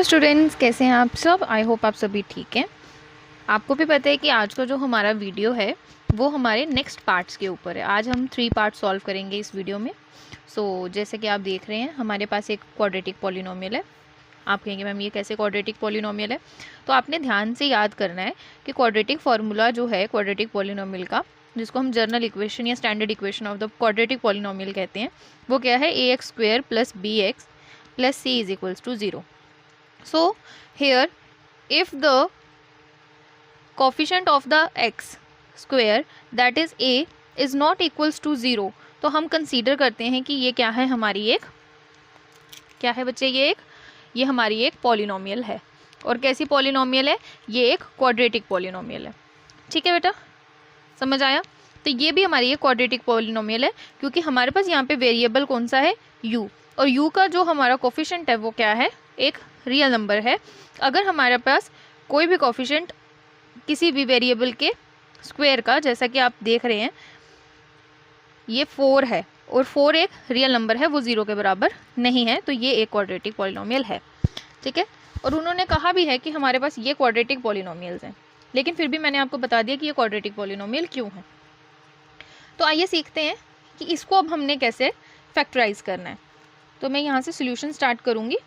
Students, कैसे हैं आप सब। आई होप आप सभी ठीक हैं। आपको भी पता है कि आज का जो हमारा वीडियो है वो हमारे नेक्स्ट पार्ट्स के ऊपर है। आज हम 3 पार्ट सॉल्व करेंगे इस वीडियो में। जैसे कि आप देख रहे हैं हमारे पास एक क्वाड्रेटिक पॉलिनोमियल है। आप कहेंगे मैम ये कैसे क्वाड्रेटिक पॉलिनोमियल है। तो आपने ध्यान से याद करना है कि क्वाड्रेटिक फार्मूला जो है क्वाड्रेटिक पॉलिनोमियल का, जिसको हम जर्नल इक्वेशन या standard equation of the quadratic polynomial कहते हैं, वो क्या है, ax² + bx + c = 0. So here if the coefficient of the x square that is a is not equals to 0, तो हम कंसीडर करते हैं कि ये क्या है, हमारी एक क्या है बच्चे, ये हमारी एक पॉलिनोमियल है। और कैसी पॉलिनोमियल है, ये एक क्वाड्रेटिक पॉलिनोमियल है। ठीक है बेटा, समझ आया। तो ये भी हमारी एक क्वाड्रेटिक पॉलिनोमियल है क्योंकि हमारे पास यहाँ पे वेरिएबल कौन सा है, u, और u का जो हमारा कोफिशिएंट है वो क्या है, एक रियल नंबर है। अगर हमारे पास कोई भी कोफिशिएंट किसी भी वेरिएबल के स्क्वायर का, जैसा कि आप देख रहे हैं ये 4 है और 4 एक रियल नंबर है, वो 0 के बराबर नहीं है, तो ये एक क्वाड्रेटिक पॉलिनोमियल है। ठीक है, और उन्होंने कहा भी है कि हमारे पास ये क्वाड्रेटिक पॉलिनोमियल्स हैं, लेकिन फिर भी मैंने आपको बता दिया कि ये क्वाड्रेटिक पॉलिनोमियल क्यों है। तो आइए सीखते हैं कि इसको अब हमने कैसे फैक्टराइज करना है। तो मैं यहाँ से सोल्यूशन स्टार्ट करूँगी।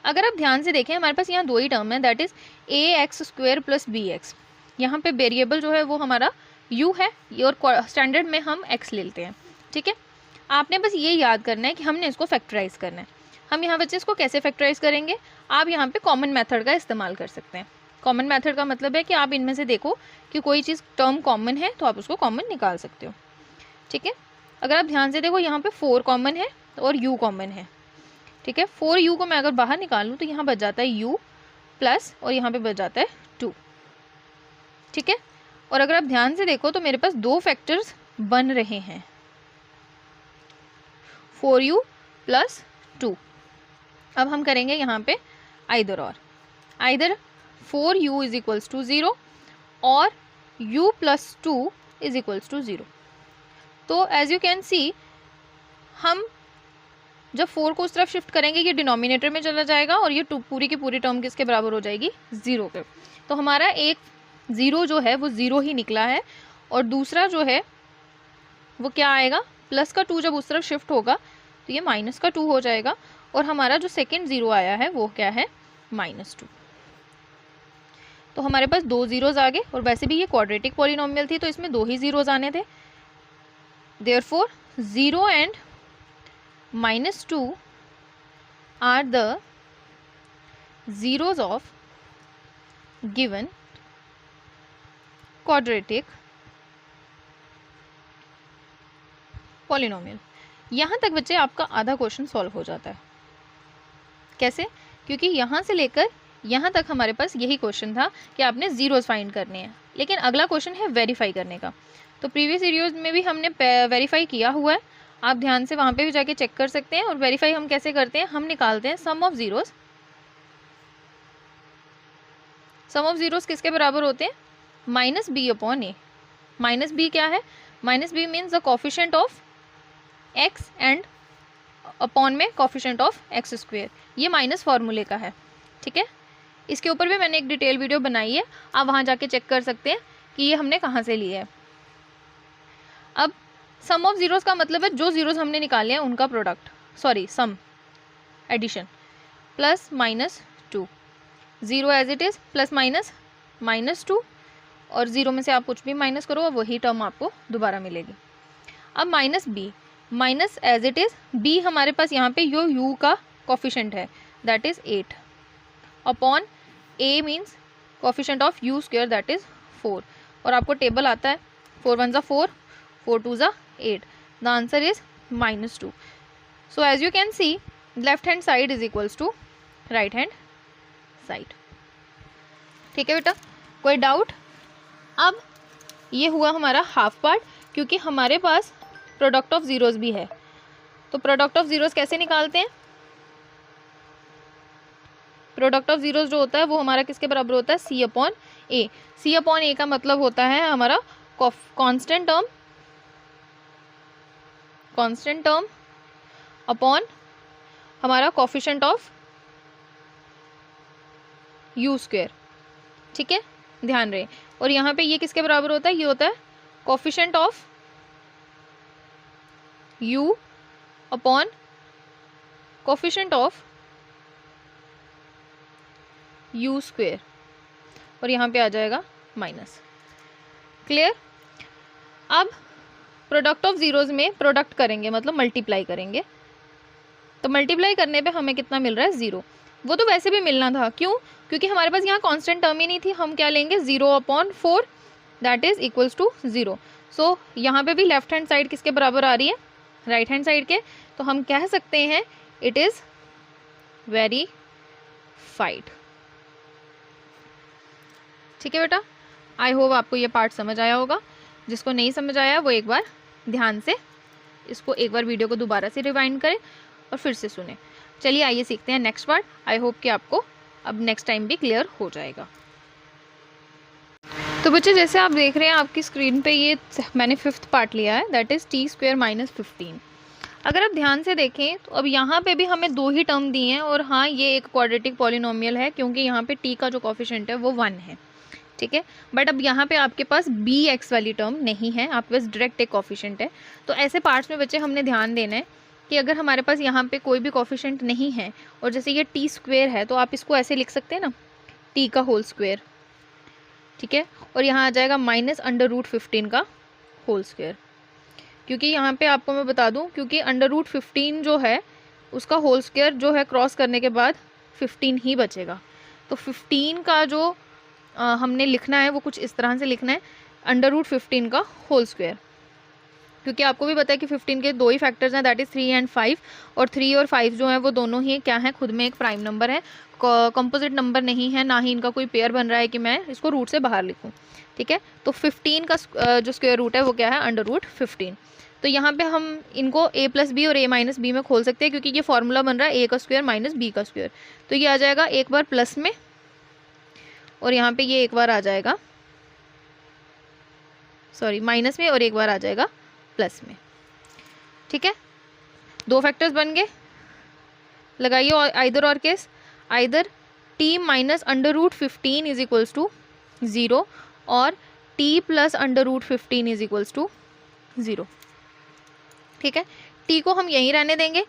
अगर आप ध्यान से देखें हमारे पास यहाँ 2 ही टर्म है, दैट इज़ ax² + bx। यहाँ पे वेरिएबल जो है वो हमारा u है और स्टैंडर्ड में हम x लेते हैं। ठीक है, आपने बस ये याद करना है कि हमने इसको फैक्टराइज करना है। हम यहाँ बच्चे इसको कैसे फैक्टराइज करेंगे, आप यहाँ पे कॉमन मेथड का इस्तेमाल कर सकते हैं। कॉमन मेथड का मतलब है कि आप इनमें से देखो कि कोई चीज़ टर्म कॉमन है तो आप उसको कॉमन निकाल सकते हो। ठीक है, अगर आप ध्यान से देखो यहाँ पे 4 कॉमन है और u कॉमन है। ठीक है, 4u को मैं अगर बाहर निकालूँ तो यहाँ बच जाता है u प्लस और यहाँ पे बच जाता है 2। ठीक है, और अगर आप ध्यान से देखो तो मेरे पास 2 फैक्टर्स बन रहे हैं, 4u + 2। अब हम करेंगे यहाँ पे आइदर 4u = 0 और u + 2 = 0। तो एज यू कैन सी, हम जब 4 को उस तरफ शिफ्ट करेंगे ये डिनोमिनेटर में चला जाएगा और ये पूरी की पूरी टर्म किसके बराबर हो जाएगी, 0 के। तो हमारा एक 0 जो है वो 0 ही निकला है, और दूसरा जो है वो क्या आएगा, प्लस का 2 जब उस तरफ शिफ्ट होगा तो ये माइनस का 2 हो जाएगा, और हमारा जो सेकेंड 0 आया है वो क्या है, -2। तो हमारे पास 2 ज़ीरोज़ आ गए, और वैसे भी ये क्वाड्रेटिक पॉलिनोमियल थी तो इसमें 2 ही ज़ीरोज़ आने थे। Therefore 0 and -2 are the zeros of given quadratic polynomial। यहाँ तक बच्चे आपका आधा क्वेश्चन सॉल्व हो जाता है। कैसे, क्योंकि यहाँ से लेकर यहाँ तक हमारे पास यही क्वेश्चन था कि आपने ज़ीरोज़ फाइंड करने हैं, लेकिन अगला क्वेश्चन है वेरीफाई करने का। तो प्रीवियस वीडियोज़ में भी हमने वेरीफाई किया हुआ है, आप ध्यान से वहाँ पे भी जाके चेक कर सकते हैं। और वेरीफाई हम कैसे करते हैं, हम निकालते हैं sum of zeros. Sum of zeros किसके बराबर होते हैं, -b/a। -b क्या है, -b means the coefficient of x and upon में कोफिशिएंट ऑफ x²। ये माइनस फार्मूले का है। ठीक है, इसके ऊपर भी मैंने एक डिटेल वीडियो बनाई है, आप वहाँ जाके चेक कर सकते हैं कि ये हमने कहाँ से लिया है। अब सम ऑफ ज़ीरोज़ का मतलब है जो ज़ीरोज़ हमने निकाले हैं उनका product, sorry sum, addition, +-2, 0 as it is, +-2, और 0 में से आप कुछ भी माइनस करो वही टर्म आपको दोबारा मिलेगी। अब -b, minus as it is, b हमारे पास यहाँ पे यो u का कोफिशिएंट है, that is 8, upon a means coefficient of u², that is 4। और आपको टेबल आता है, 4 1 = 4, 4 2 = 8, the answer is -2। so as you can see, left hand side is equals to right hand side। ठीक है बेटा, कोई डाउट। अब ये हुआ हमारा हाफ पार्ट, क्योंकि हमारे पास प्रोडक्ट ऑफ ज़ीरोज़ भी है। तो प्रोडक्ट ऑफ ज़ीरोज़ कैसे निकालते हैं, प्रोडक्ट ऑफ ज़ीरोज़ जो होता है वो हमारा किसके बराबर होता है, c/a। c/a का मतलब होता है हमारा कांस्टेंट टर्म अपॉन हमारा कोफिशिएंट ऑफ यू स्क्वेयर, ठीक है, ध्यान रहे। और यहाँ पे ये किसके बराबर होता है, ये होता है coefficient of you upon coefficient of you square, और यहाँ पे आ जाएगा माइनस। क्लियर। अब प्रोडक्ट ऑफ जीरोज में प्रोडक्ट करेंगे, मतलब मल्टीप्लाई करेंगे, तो मल्टीप्लाई करने पे हमें कितना मिल रहा है, 0। वो तो वैसे भी मिलना था, क्यों, क्योंकि हमारे पास यहाँ कांस्टेंट टर्म ही नहीं थी। हम क्या लेंगे, 0/4 दैट इज इक्वल्स टू 0। सो यहाँ पे भी लेफ्ट हैंड साइड किसके बराबर आ रही है, राइट हैंड साइड के, तो हम कह सकते हैं इट इज़ वेरीफाइड। ठीक है बेटा, आई होप आपको ये पार्ट समझ आया होगा। जिसको नहीं समझ आया वो एक बार ध्यान से इसको एक बार वीडियो को दोबारा से रिवाइंड करें और फिर से सुने। चलिए आइए सीखते हैं नेक्स्ट पार्ट। आई होप कि आपको अब नेक्स्ट टाइम भी क्लियर हो जाएगा। तो बच्चे जैसे आप देख रहे हैं आपकी स्क्रीन पे, ये मैंने 5th पार्ट लिया है, दैट इज़ t² - 15। अगर आप ध्यान से देखें तो अब यहाँ पे भी हमें 2 ही टर्म दिए हैं, और हाँ ये एक क्वाड्रेटिक पॉलिनोमियल है क्योंकि यहाँ पे t का जो कोफिशिएंट है वो 1 है, ठीक है। बट अब यहाँ पे आपके पास bx वाली टर्म नहीं है, आपके पास डायरेक्ट एक कोफिशिएंट है। तो ऐसे पार्ट्स में बच्चे हमने ध्यान देना है कि अगर हमारे पास यहाँ पे कोई भी कोफिशिएंट नहीं है, और जैसे ये t² है तो आप इसको ऐसे लिख सकते हैं ना, t का होल स्क्वायर, ठीक है, और यहाँ आ जाएगा -√15 का होल स्क्वायर। क्योंकि यहाँ पे आपको मैं बता दूँ, क्योंकि √15 जो है उसका होल स्क्वायर जो है क्रॉस करने के बाद 15 ही बचेगा। तो 15 का जो हमने लिखना है वो कुछ इस तरह से लिखना है, √15 का होल स्क्वायर। क्योंकि आपको भी पता है कि 15 के 2 ही फैक्टर्स हैं, दैट इज़ 3 एंड 5, और 3 और 5 जो है वो दोनों ही क्या हैं, खुद में एक प्राइम नंबर है, कंपोजिट नंबर नहीं है, ना ही इनका कोई पेयर बन रहा है कि मैं इसको रूट से बाहर लिखूं, ठीक है। तो 15 का जो स्क्वायर रूट है वो क्या है, √15। तो यहाँ पे हम इनको a + b और a - b में खोल सकते हैं, क्योंकि ये फॉर्मूला बन रहा है a का स्क्वायर - b का स्क्वायर। तो ये आ जाएगा एक बार प्लस में, और यहाँ पे ये एक बार आ जाएगा, सॉरी माइनस में, और एक बार आ जाएगा प्लस में, ठीक है। 2 फैक्टर्स बन गए। लगाइए आइदर और case, either t - √15 is equals to 0 और t + √15 इज इक्वल्स टू 0, ठीक है। t को हम यहीं रहने देंगे,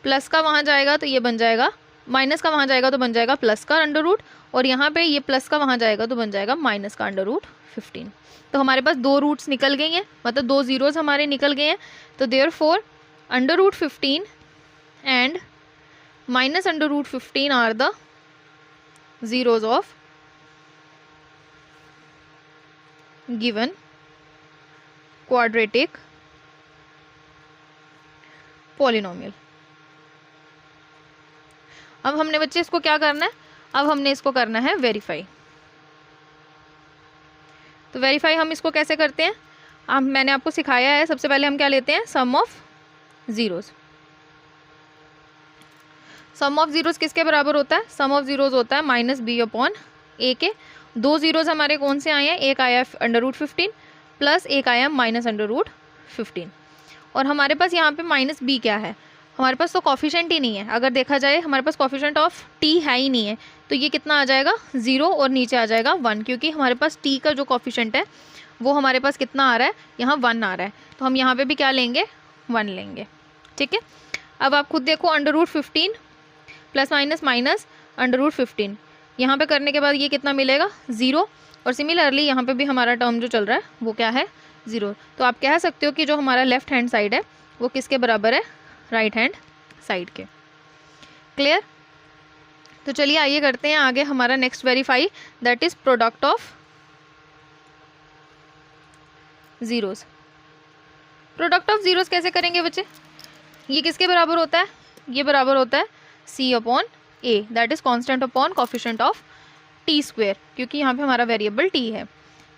प्लस का वहाँ जाएगा तो ये बन जाएगा, माइनस का वहाँ जाएगा तो बन जाएगा प्लस का अंडर रूट, और यहाँ पे ये प्लस का वहाँ जाएगा तो बन जाएगा माइनस का √15। तो हमारे पास 2 रूट्स निकल गई हैं, मतलब 2 ज़ीरोज़ हमारे निकल गए हैं। तो therefore √15 and -√15 are the zeros of given quadratic polynomial. अब हमने बच्चे इसको क्या करना है, अब हमने इसको करना है वेरीफाई। तो वेरीफाई हम इसको कैसे करते हैं, अब मैंने आपको सिखाया है। सबसे पहले हम क्या लेते हैं, sum of zeros. Sum of zeros किसके बराबर होता है, सम ऑफ ज़ीरोज़ होता है -b/a के। 2 ज़ीरोज़ हमारे कौन से आए हैं, एक आया √15 प्लस एक आया -√15, और हमारे पास यहाँ पे -b क्या है, हमारे पास तो कॉफिशेंट ही नहीं है। अगर देखा जाए हमारे पास कॉफिशेंट ऑफ t है ही नहीं है, तो ये कितना आ जाएगा 0 और नीचे आ जाएगा 1, क्योंकि हमारे पास t का जो कॉफिशेंट है वो हमारे पास कितना आ रहा है, यहाँ 1 आ रहा है। तो हम यहाँ पे भी क्या लेंगे, 1 लेंगे, ठीक है। अब आप खुद देखो, √15 प्लस माइनस माइनस √15, यहाँ पे करने के बाद ये कितना मिलेगा, 0, और सिमिलरली यहाँ पे भी हमारा टर्म जो चल रहा है वो क्या है, 0। तो आप कह सकते हो कि जो हमारा लेफ्ट हैंड साइड है वो किसके बराबर है, राइट हैंड साइड के। क्लियर। तो चलिए आइए करते हैं आगे हमारा next verify, that is product of zeros. Product of zeros कैसे करेंगे बच्चे, ये किसके बराबर होता है, ये बराबर होता है c/a, that is constant upon coefficient of t², क्योंकि यहाँ पे हमारा वेरिएबल t है।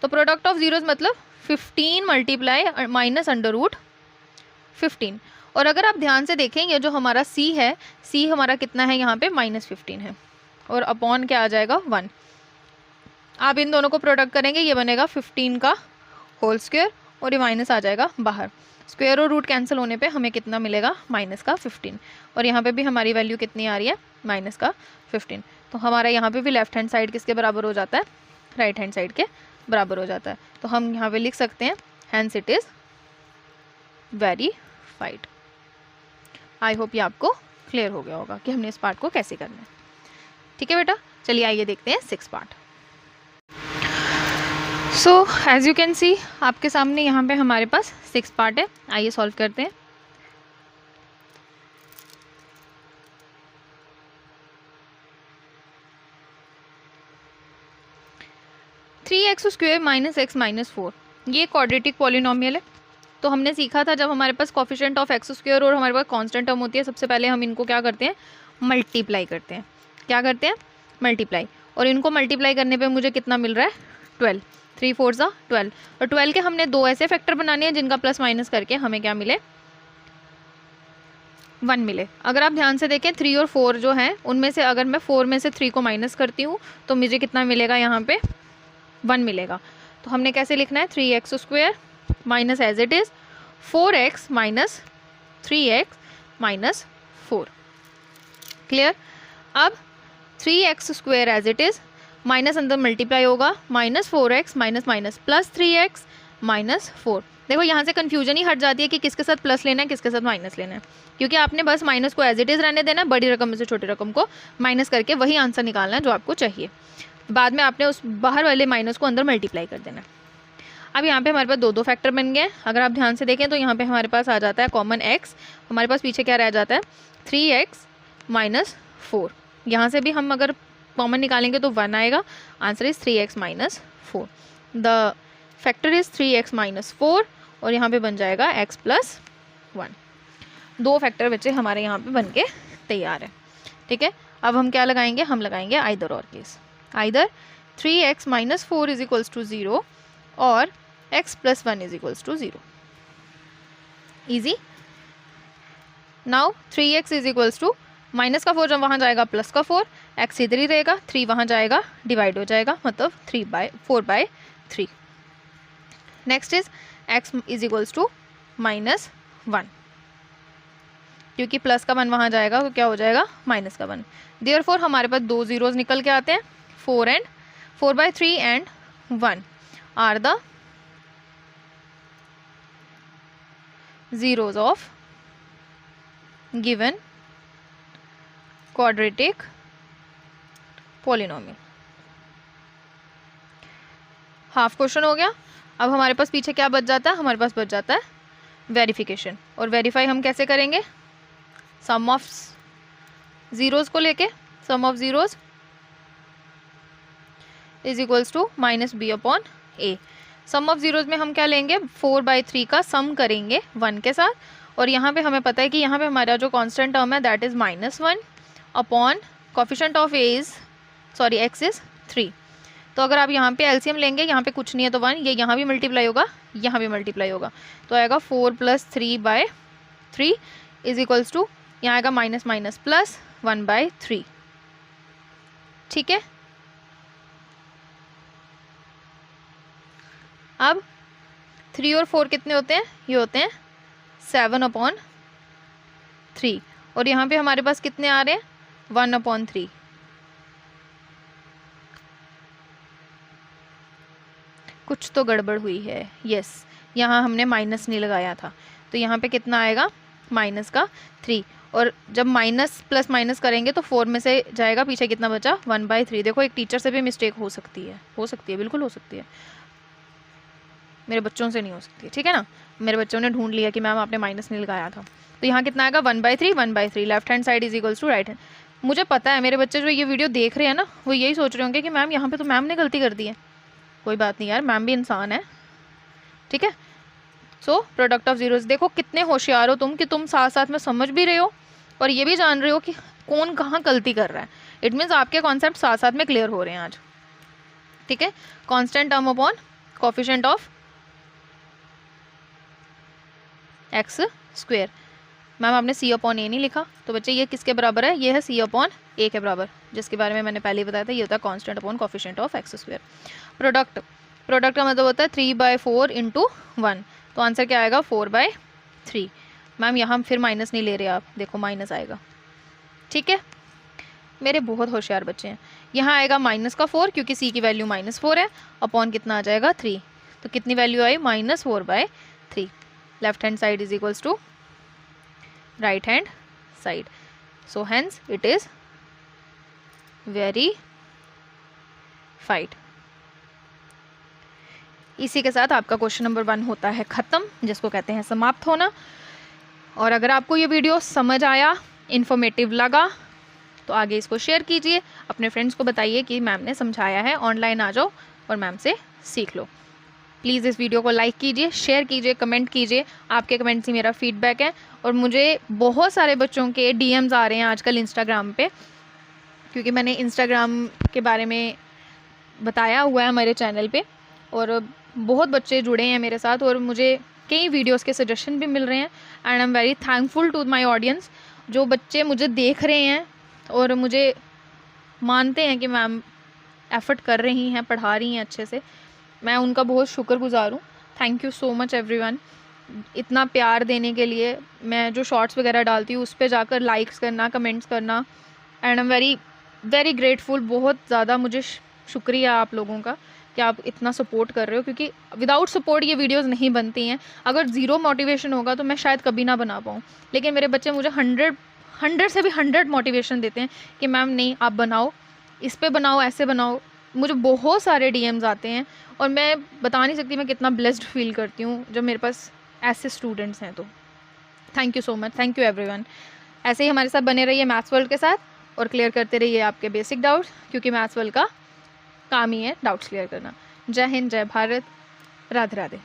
तो प्रोडक्ट ऑफ ज़ीरोज़ मतलब 15 × -√15। और अगर आप ध्यान से देखें, ये जो हमारा c है, c हमारा कितना है यहाँ पे -15 है, और अपॉन क्या आ जाएगा 1। आप इन दोनों को प्रोडक्ट करेंगे, ये बनेगा 15 का होल स्क्वायर, और ये माइनस आ जाएगा बाहर। स्क्वायर और रूट कैंसिल होने पे हमें कितना मिलेगा, -15, और यहाँ पे भी हमारी वैल्यू कितनी आ रही है, -15। तो हमारा यहाँ पे भी लेफ्ट हैंड साइड किसके बराबर हो जाता है, राइट हैंड साइड के बराबर हो जाता है। तो हम यहाँ पे लिख सकते हैं hence it is verified. I hope ये आपको क्लियर हो गया होगा कि हमने इस पार्ट को कैसे करना है। ठीक है बेटा, चलिए आइए देखते हैं 6 part. So as you can see आपके सामने यहाँ पे हमारे पास 6 पार्ट है। आइए सॉल्व करते हैं। Three x square minus x minus 4 ये क्वाड्रेटिक पॉलिनोमियल है। तो हमने सीखा था जब हमारे पास कोफिशिएंट ऑफ एक्स स्क्वेयर और हमारे पास कांस्टेंट टर्म होती है, सबसे पहले हम इनको क्या करते हैं, मल्टीप्लाई करते हैं। क्या करते हैं, मल्टीप्लाई। और इनको मल्टीप्लाई करने पे मुझे कितना मिल रहा है, 12। 3 4 ज़ा 12। और 12 के हमने 2 ऐसे फैक्टर बनाने हैं जिनका प्लस माइनस करके हमें क्या मिले, 1 मिले। अगर आप ध्यान से देखें 3 और 4 जो हैं उनमें से अगर मैं 4 में से 3 को माइनस करती हूँ तो मुझे कितना मिलेगा, यहाँ पे 1 मिलेगा। तो हमने कैसे लिखना है, 3x square minus as it is 4x minus 3x minus 4। Clear. अब 3x square as it is minus अंदर मल्टीप्लाई होगा, minus 4x minus minus plus 3x minus 4। देखो यहाँ से कन्फ्यूजन ही हट जाती है कि किसके साथ प्लस लेना है किसके साथ माइनस लेना है, क्योंकि आपने बस माइनस को एज इट इज़ रहने देना है, बड़ी रकम में से छोटी रकम को माइनस करके वही आंसर निकालना है जो आपको चाहिए। बाद में आपने उस बाहर वाले माइनस को अंदर मल्टीप्लाई कर देना है। अब यहाँ पे हमारे पास 2 फैक्टर बन गए। अगर आप ध्यान से देखें तो यहाँ पे हमारे पास आ जाता है कॉमन x, हमारे पास पीछे क्या रह जाता है, 3x माइनस 4। यहाँ से भी हम अगर कॉमन निकालेंगे तो 1 आएगा। Answer is 3x minus 4। The factor is 3x minus 4 और यहाँ पे बन जाएगा x प्लस 1। 2 फैक्टर बच्चे हमारे यहाँ पे बन के तैयार है। ठीक है, अब हम क्या लगाएंगे, हम लगाएंगे आइदर और case. Either 3x minus 4 is equals to 0 और x plus 1 is equals to 0। Easy. Now 3x is equals to minus का 4 जब वहाँ जाएगा प्लस का 4, x इधर ही रहेगा, 3 वहाँ जाएगा डिवाइड हो जाएगा, मतलब 4/3। Next is x is equals to minus 1, क्योंकि प्लस का 1 वहाँ जाएगा तो क्या हो जाएगा, माइनस का 1। देयरफॉर हमारे पास 2 ज़ीरोज़ निकल के आते हैं। 4/3 and 1 are the zeros of given quadratic polynomial। Half question हो गया। अब हमारे पास पीछे क्या बच जाता है, हमारे पास बच जाता है वेरिफिकेशन। और वेरीफाई हम कैसे करेंगे, सम ऑफ ज़ीरोज़ को लेके, sum of zeros is equals to minus B upon A. Sum of zeros में हम क्या लेंगे, 4/3 का सम करेंगे 1 के साथ। और यहाँ पे हमें पता है कि यहाँ पे हमारा जो कांस्टेंट टर्म है that is -1 upon coefficient of A is x is 3। तो अगर आप यहाँ पे एलसीएम लेंगे, यहाँ पे कुछ नहीं है तो 1, ये यहाँ भी मल्टीप्लाई होगा, यहाँ भी मल्टीप्लाई होगा, तो आएगा 4 + 3/3 इज इक्वल्स टू, यहाँ आएगा माइनस माइनस प्लस 1/3। ठीक है। अब 3 और 4 कितने होते हैं, ये होते हैं 7/3। और यहाँ पे हमारे पास कितने आ रहे हैं, 1/3। कुछ तो गड़बड़ हुई है। यस, यहाँ हमने माइनस नहीं लगाया था, तो यहाँ पे कितना आएगा, माइनस का 3। और जब माइनस प्लस माइनस करेंगे तो 4 में से जाएगा, पीछे कितना बचा, 1/3। देखो एक टीचर से भी मिस्टेक हो सकती है, बिल्कुल हो सकती है, मेरे बच्चों से नहीं हो सकती है। ठीक है ना, मेरे बच्चों ने ढूंढ लिया कि मैम आपने माइनस नहीं लगाया था। तो यहाँ कितना आएगा, 1/3 left hand side is equals to right hand. मुझे पता है मेरे बच्चे जो ये वीडियो देख रहे हैं ना, वो यही सोच रहे होंगे कि मैम यहाँ पे तो मैम ने गलती कर दी है। कोई बात नहीं यार, मैम भी इंसान है। ठीक है। सो प्रोडक्ट ऑफ जीरोस, देखो कितने होशियार हो तुम कि तुम साथ साथ में समझ भी रहे हो और ये भी जान रहे हो कि कौन कहाँ गलती कर रहा है। इट मीन्स आपके कॉन्सेप्ट साथ साथ में क्लियर हो रहे हैं आज। ठीक है। Constant term upon coefficient of x square. Ma'am आपने c/a नहीं लिखा, तो बच्चे ये किसके बराबर है, ये है c/a के बराबर, जिसके बारे में मैंने पहले ही बताया था। ये होता है constant upon coefficient of x square. Product का मतलब होता है 3/4 × 1, तो आंसर क्या आएगा, 4/3। मैम यहाँ फिर माइनस नहीं ले रहे आप, देखो माइनस आएगा। ठीक है। मेरे बहुत होशियार बच्चे हैं। यहाँ आएगा माइनस का 4 क्योंकि c की वैल्यू -4 है, अपॉन कितना आ जाएगा 3, तो कितनी वैल्यू आई -4/3। Left hand side is equals to right hand side, so hence it is verified. इसी के साथ आपका क्वेश्चन नंबर 1 होता है ख़त्म, जिसको कहते हैं समाप्त होना। और अगर आपको ये वीडियो समझ आया, इन्फॉर्मेटिव लगा, तो आगे इसको शेयर कीजिए, अपने फ्रेंड्स को बताइए कि मैम ने समझाया है, ऑनलाइन आ जाओ और मैम से सीख लो। प्लीज़ इस वीडियो को लाइक कीजिए, शेयर कीजिए, कमेंट कीजिए, आपके कमेंट से मेरा फीडबैक है। और मुझे बहुत सारे बच्चों के DMs आ रहे हैं आजकल इंस्टाग्राम पे, क्योंकि मैंने इंस्टाग्राम के बारे में बताया हुआ है हमारे चैनल पे, और बहुत बच्चे जुड़े हैं मेरे साथ और मुझे कई वीडियोस के सजेशन भी मिल रहे हैं। And I am very thankful to my audience, जो बच्चे मुझे देख रहे हैं और मुझे मानते हैं कि मैम एफ़र्ट कर रही हैं, पढ़ा रही हैं अच्छे से, मैं उनका बहुत शुक्रगुजार हूँ। Thank you so much everyone, इतना प्यार देने के लिए। मैं जो शॉर्ट्स वगैरह डालती हूँ उस पर जाकर लाइक्स करना, कमेंट्स करना, and I am very very grateful. बहुत ज़्यादा मुझे शुक्रिया आप लोगों का कि आप इतना सपोर्ट कर रहे हो, क्योंकि विदाउट सपोर्ट ये वीडियोस नहीं बनती हैं। अगर ज़ीरो मोटिवेशन होगा तो मैं शायद कभी ना बना पाऊँ, लेकिन मेरे बच्चे मुझे 100 से भी 100 मोटिवेशन देते हैं कि मैम नहीं आप बनाओ, इस पे बनाओ, ऐसे बनाओ। मुझे बहुत सारे DMs आते हैं और मैं बता नहीं सकती मैं कितना ब्लेस्ड फील करती हूँ जब मेरे पास ऐसे स्टूडेंट्स हैं। तो thank you so much, thank you everyone. ऐसे ही हमारे साथ बने रहिए मैथ्स वर्ल्ड के साथ और क्लियर करते रहिए आपके बेसिक डाउट्स, क्योंकि मैथ्स वर्ल्ड का काम ही है डाउट्स क्लियर करना। जय हिंद, जय भारत, राधे राधे।